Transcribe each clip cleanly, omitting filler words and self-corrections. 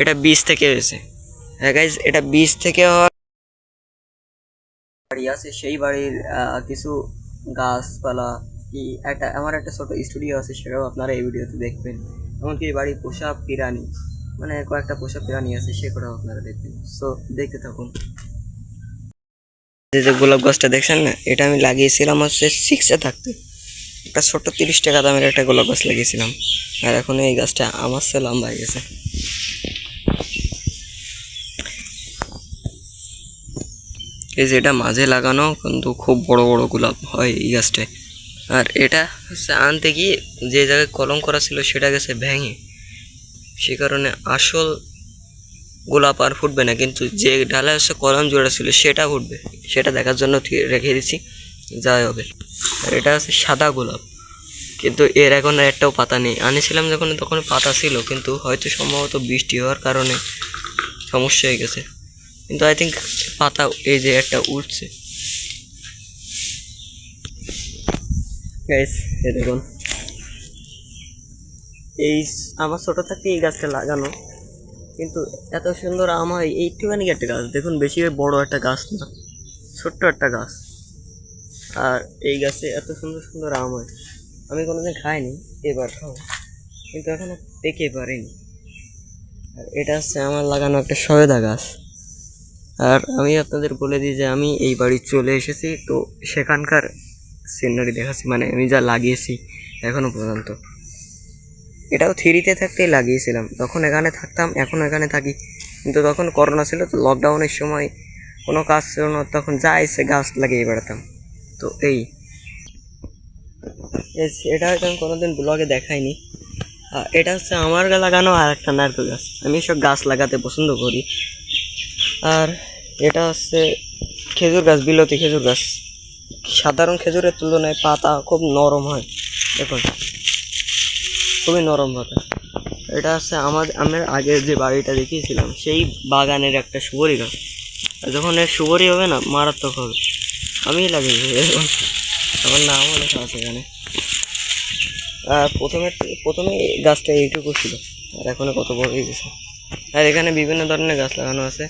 এটা বীজ থেকে হয়েছে। হ্যাঁ গাইজ, এটা বীজ থেকে হওয়া বাড়ি আছে, সেই বাড়ির কিছু গাছপালা কি একটা, আমার একটা ছোট স্টুডিও আছে, সেটাও আপনারা এই ভিডিওতে দেখবেন। এমনকি এই বাড়ির পোষা প্রাণী, মানে কয়েকটা পোষা প্রাণী আছে, সেগুলোও আপনারা দেখবেন। সো দেখতে থাকুন। যে যে গোলাপ গাছটা দেখছেন না, এটা আমি লাগিয়েছিলাম হচ্ছে 6-এ থাকতে। একটা ছোট্ট 30 টাকা দামের একটা গোলাপ গাছ লাগিয়েছিলাম, আর এখন এই গাছটা আমার চেয়ে লম্বা হয়ে গেছে। এই যে এটা মাঝে লাগানো, কিন্তু খুব বড় বড় গোলাপ হয় এই গাছটায়। আর এটা হচ্ছে আনতে গিয়ে যে জায়গায় কলম করা ছিল সেটা গেছে ভেঙে, সে কারণে আসল গোলাপ আর ফুটবে না, কিন্তু যে ডালে হচ্ছে কলম জোড়া ছিল সেটা ফুটবে। সেটা দেখার জন্য রেখে দিচ্ছি, যাই হবে। আর এটা হচ্ছে সাদা গোলাপ, কিন্তু এর এখন একটাও পাতা নেই। আনিছিলাম যখন তখন পাতা ছিল, কিন্তু হয়তো সম্ভবত বৃষ্টি হওয়ার কারণে সমস্যা হয়ে গেছে। কিন্তু আই থিঙ্ক পাতা এই যে একটা উঠছে। গাইস এই দেখুন, এই আমার ছোট থাকতে এই গাছটা লাগানো, কিন্তু এত সুন্দর আম হয় এইটুখানি একটা গাছ। দেখুন, বেশি বড় একটা গাছ না, ছোট্ট একটা গাছ, আর এই গাছে এত সুন্দর সুন্দর আম হয়। আমি কোনোদিন খাইনি, এবার খাবো, কিন্তু এখনো পেকে পারিনি। আর এটা হচ্ছে আমার লাগানো একটা সবেদা গাছ। আর আমি আপনাদের বলে দিই যে আমি এই বাড়ি চলে এসেছি, তো সেখানকার সিনারি দেখাচ্ছি, মানে আমি যা লাগিয়েছি এখনো পর্যন্ত। এটাও 3-তে থাকতেই লাগিয়েছিলাম, তখন এখানে থাকতাম, এখন এখানে থাকি। কিন্তু তখন করোনা ছিল, তো লকডাউনের সময় কোনো কাজ ছিল না, তখন যা এসে গাছ লাগিয়ে বেড়াতাম। তো এই এটা হয়তো আমি কোনোদিন ব্লগে দেখাইনি। এটা হচ্ছে আমার লাগানো আর একটা নারকেল গাছ। আমি সব গাছ লাগাতে পছন্দ করি। আর এটা হচ্ছে খেজুর গাছ, বিলতি খেজুর গাছ। সাধারণ খেজুরের তুলনায় পাতা খুব নরম হয়, দেখুন খুবই নরম পাতা। এটা হচ্ছে আমার আগের যে বাড়িটা দেখিয়েছিলাম সেই বাগানের একটা সুপারি গাছ। যখন এর সুপারি হবে না, মারাত্মক হবে। আমি লাগিয়েছি, এখন আমার নামও লেখা আছে এখানে। আর প্রথমে গাছটা এইটুকু ছিল, আর এখনো কত বড় হয়ে গেছে। আর এখানে বিভিন্ন ধরনের গাছ লাগানো আছে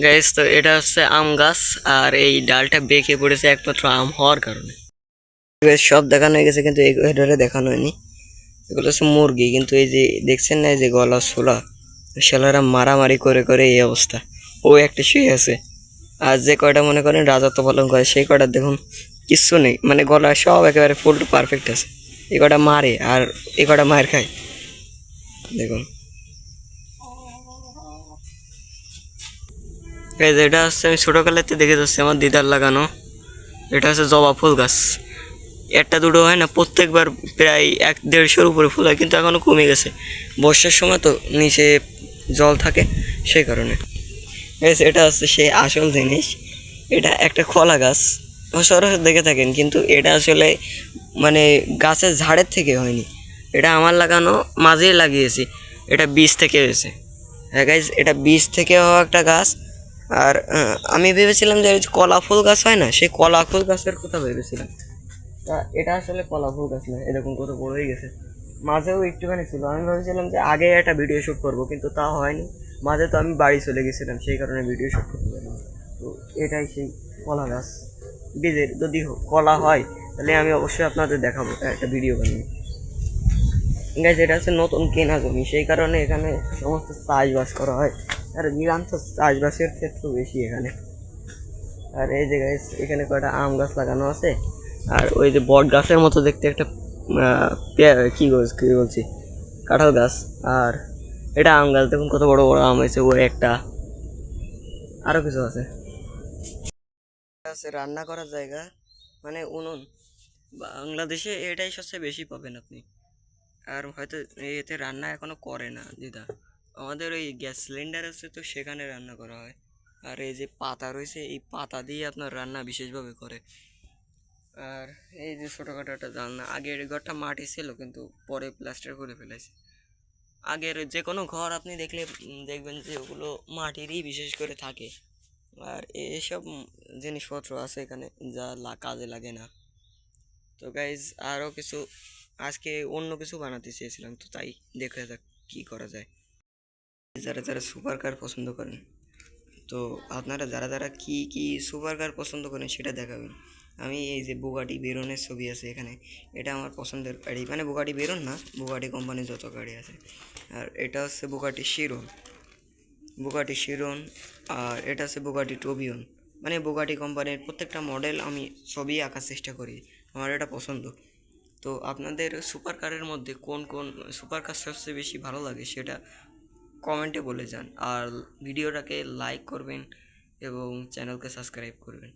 গাইস। তো এটা হচ্ছে আম গাছ, আর এই ডালটা বেঁকে পড়েছে একমাত্র আম হওয়ার কারণে। সব দেখানো হয়ে গেছে, কিন্তু এগুলো দেখানো হয়নি। এগুলো হচ্ছে মুরগি, কিন্তু এই যে দেখছেন না, এই যে গলা ছোলা, শালারা মারামারি করে করে এই অবস্থা। ও একটা শুয়ে আছে, আর যে কয়টা মনে করেন রাজত্ব পালন করে সেই কয়টা দেখুন কিচ্ছু নেই, মানে গলা সব একেবারে ফুল পারফেক্ট আছে। এই কয়টা মারে আর এই কয়টা মায়ের খায়, দেখুন। এই যে এটা হচ্ছে আমি ছোটোকালেতে দেখে যাচ্ছি আমার দিদার লাগানো, এটা হচ্ছে জবা ফুল গাছ। একটা দুটো হয় না, প্রত্যেকবার প্রায় 1-150-র উপরে ফুল হয়, কিন্তু এখনও কমে গেছে। বর্ষার সময় তো নিচে জল থাকে, সেই কারণে। এটা হচ্ছে সেই আসল জিনিস, এটা একটা কলা গাছ। সচরাচর দেখে থাকেন, কিন্তু এটা আসলে মানে গাছের ঝাড়ের থেকে হয়নি, এটা আমার লাগানো, মাঝেই লাগিয়েছি। এটা বীজ থেকে হয়েছে। হ্যাঁ গাইজ, এটা বীজ থেকে হওয়া একটা গাছ। আর আমি ভেবেছিলাম যে কলা ফুল গাছ হয় না, সেই কলা ফুল গাছের কথা ভেবেছিলাম। তা এটা আসলে কলা ফুল গাছ না, এরকম কত বড় হয়ে গেছে। মাঝেও একটুখানি ছিল, আমি ভেবেছিলাম যে আগে একটা ভিডিও শ্যুট করবো, কিন্তু তা হয়নি। মাঝে তো আমি বাড়ি চলে গেছিলাম, সেই কারণে ভিডিও শ্যুট করতে পারিনি। তো এটাই সেই কলা গাছ। বীজের যদি কলা হয় তাহলে আমি অবশ্যই আপনাদের দেখাবো একটা ভিডিও বানিয়ে। গাইজ, এটা হচ্ছে নতুন কেনা জমি, সেই কারণে এখানে সমস্ত চাষবাস করা হয়। আর নিরন্তর চাষবাসের ক্ষেত্র বেশি এখানে। আর এই যে গাইজ, এখানে কয়টা আম গাছ লাগানো আছে, আর ওই যে বট গাছের মতো দেখতে একটা কি বলছি, কাঁঠাল গাছ। আর এটা আম গাছ, দেখুন কত বড় বড় আম হয়েছে। ওই একটা আরো কিছু আছে। রান্না করার জায়গা, মানে উনুন। বাংলাদেশে এটাই সবচেয়ে বেশি পাবেন আপনি। আর হয়তো এতে রান্না এখনো করে না দিদা, আমাদের ওই গ্যাস সিলিন্ডার আছে, তো সেখানে রান্না করা হয়। আর এই যে পাতা রয়েছে, এই পাতা দিয়ে আপনার রান্না বিশেষভাবে করে। আর এই যে ছোটোখাটো একটা জানলা, আগের ঘরটা মাটি ছিল, কিন্তু পরে প্লাস্টার করে ফেলেছে। আগের যে কোনো ঘর আপনি দেখলে দেখবেন যে ওগুলো মাটিরই বিশেষ করে থাকে। আর এসব জিনিসপত্র আছে এখানে যা কাজে লাগে না। তো গাইজ, আরও কিছু আজকে অন্য কিছু বানাতে চেয়েছিলাম, তো তাই দেখা যাক কী করা যায়। যারা যারা সুপার কার পছন্দ করেন, তো আপনারা যারা যারা কি কি সুপার কার পছন্দ করেন সেটা দেখাবেন। আমি এই যে বুগাটি বেরনের ছবি আছে এখানে, এটা আমার পছন্দের গাড়ি, মানে বুগাটি বেরন না, বুগাটি কোম্পানির যত গাড়ি আছে। আর এটা হচ্ছে বুগাটি শিরন, আর এটা হচ্ছে বুগাটি টোবিয়ন। মানে বুগাটি কোম্পানির প্রত্যেকটা মডেল আমি ছবি আঁকার চেষ্টা করি, আমার এটা পছন্দ। তো আপনাদের সুপার কারের মধ্যে কোন কোন সুপার কার সবচেয়ে বেশি ভালো লাগে সেটা কমেন্টে বলে যান, আর ভিডিওটাকে লাইক করবেন এবং চ্যানেলকে সাবস্ক্রাইব করবেন।